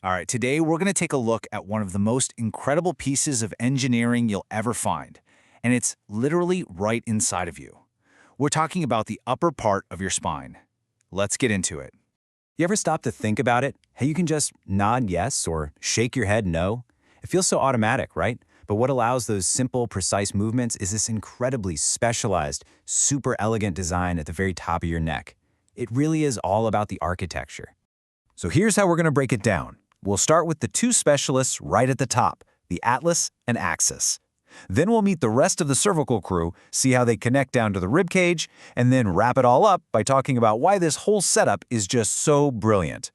All right, today we're going to take a look at one of the most incredible pieces of engineering you'll ever find, and it's literally right inside of you. We're talking about the upper part of your spine. Let's get into it. You ever stop to think about it? How you can just nod yes or shake your head no? It feels so automatic, right? But what allows those simple, precise movements is this incredibly specialized, super elegant design at the very top of your neck. It really is all about the architecture. So here's how we're going to break it down. We'll start with the two specialists right at the top, the atlas and axis. Then we'll meet the rest of the cervical crew, see how they connect down to the rib cage, and then wrap it all up by talking about why this whole setup is just so brilliant.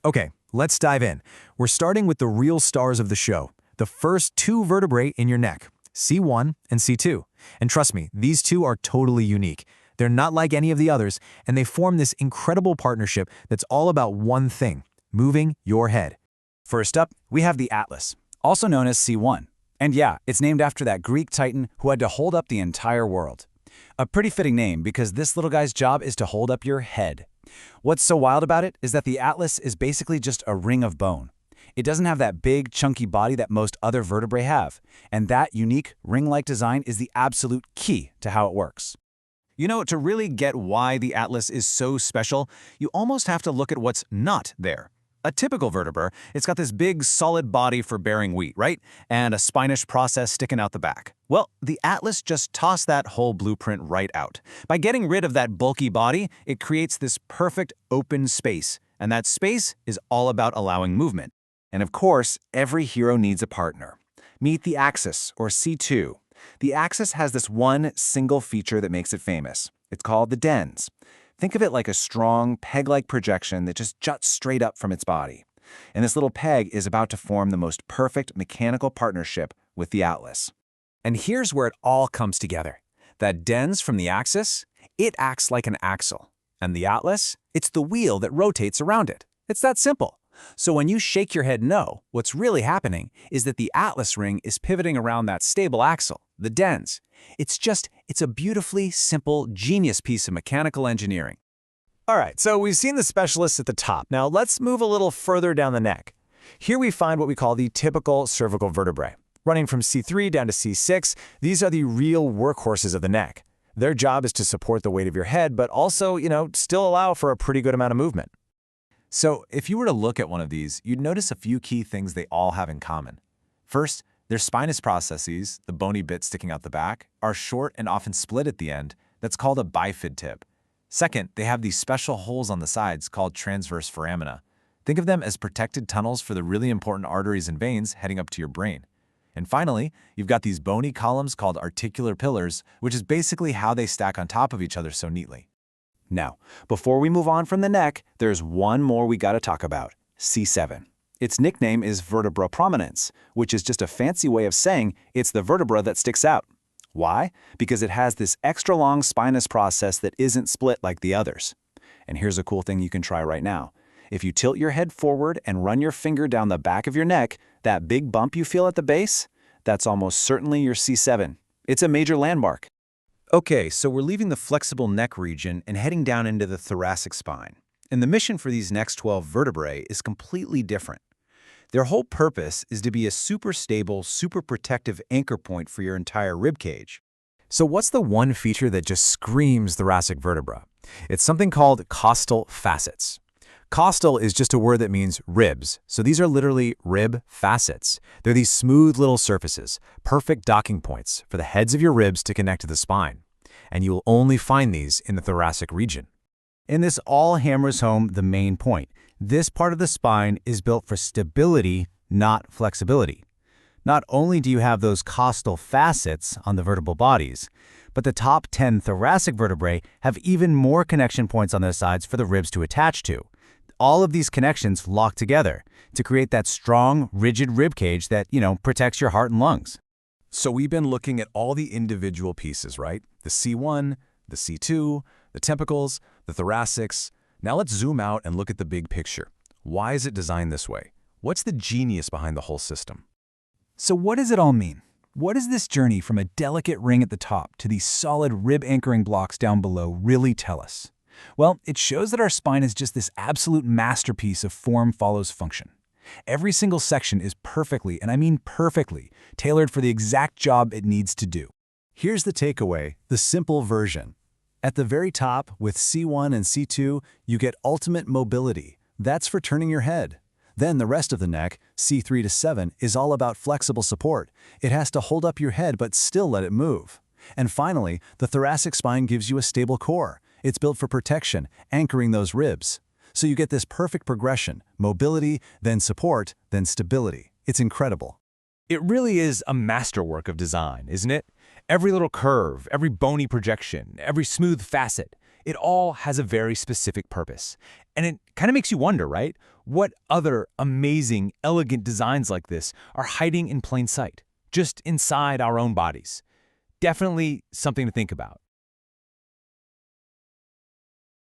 Okay, let's dive in. We're starting with the real stars of the show, the first two vertebrae in your neck, C1 and C2. And trust me, these two are totally unique. They're not like any of the others, and they form this incredible partnership that's all about one thing: moving your head. First up, we have the atlas, also known as C1. And yeah, it's named after that Greek titan who had to hold up the entire world. A pretty fitting name because this little guy's job is to hold up your head. What's so wild about it is that the atlas is basically just a ring of bone. It doesn't have that big, chunky body that most other vertebrae have, and that unique, ring-like design is the absolute key to how it works. You know, to really get why the atlas is so special, you almost have to look at what's not there. A typical vertebra, it's got this big, solid body for bearing weight, right? And a spinous process sticking out the back. Well, the atlas just tossed that whole blueprint right out. By getting rid of that bulky body, it creates this perfect open space. And that space is all about allowing movement. And of course, every hero needs a partner. Meet the axis, or C2. The axis has this one single feature that makes it famous. It's called the dens. Think of it like a strong, peg-like projection that just juts straight up from its body. And this little peg is about to form the most perfect mechanical partnership with the atlas. And here's where it all comes together. That dens from the axis, it acts like an axle. And the atlas, it's the wheel that rotates around it. It's that simple. So when you shake your head no, what's really happening is that the atlas ring is pivoting around that stable axle, the dens. It's a beautifully simple, genius piece of mechanical engineering. All right, so we've seen the specialists at the top. Now let's move a little further down the neck. Here we find what we call the typical cervical vertebrae. Running from C3 down to C6, these are the real workhorses of the neck. Their job is to support the weight of your head, but also, still allow for a pretty good amount of movement. So if you were to look at one of these, you'd notice a few key things they all have in common. First, their spinous processes, the bony bit sticking out the back, are short and often split at the end. That's called a bifid tip. Second, they have these special holes on the sides called transverse foramina. Think of them as protected tunnels for the really important arteries and veins heading up to your brain. And finally, you've got these bony columns called articular pillars, which is basically how they stack on top of each other so neatly. Now, before we move on from the neck, there's one more we gotta talk about: C7. Its nickname is vertebra prominence, which is just a fancy way of saying it's the vertebra that sticks out. Why? Because it has this extra long spinous process that isn't split like the others. And here's a cool thing you can try right now. If you tilt your head forward and run your finger down the back of your neck, that big bump you feel at the base, that's almost certainly your C7. It's a major landmark. Okay, so we're leaving the flexible neck region and heading down into the thoracic spine. And the mission for these next 12 vertebrae is completely different. Their whole purpose is to be a super stable, super protective anchor point for your entire rib cage. So what's the one feature that just screams thoracic vertebra? It's something called costal facets. Costal is just a word that means ribs, so these are literally rib facets. They're these smooth little surfaces, perfect docking points for the heads of your ribs to connect to the spine. And you will only find these in the thoracic region. And this all hammers home the main point. This part of the spine is built for stability, not flexibility. Not only do you have those costal facets on the vertebral bodies, but the top 10 thoracic vertebrae have even more connection points on their sides for the ribs to attach to. All of these connections lock together to create that strong, rigid rib cage that, protects your heart and lungs. So we've been looking at all the individual pieces, right? The C1, the C2, the tempicles, the thoracics. Now let's zoom out and look at the big picture. Why is it designed this way? What's the genius behind the whole system? So what does it all mean? What does this journey from a delicate ring at the top to these solid rib anchoring blocks down below really tell us? Well, it shows that our spine is just this absolute masterpiece of form follows function. Every single section is perfectly, and I mean perfectly, tailored for the exact job it needs to do. Here's the takeaway, the simple version. At the very top, with C1 and C2, you get ultimate mobility. That's for turning your head. Then the rest of the neck, C3 to 7, is all about flexible support. It has to hold up your head but still let it move. And finally, the thoracic spine gives you a stable core. It's built for protection, anchoring those ribs. So you get this perfect progression, mobility, then support, then stability. It's incredible. It really is a masterwork of design, isn't it? Every little curve, every bony projection, every smooth facet, it all has a very specific purpose. And it kind of makes you wonder, right? What other amazing, elegant designs like this are hiding in plain sight, just inside our own bodies? Definitely something to think about.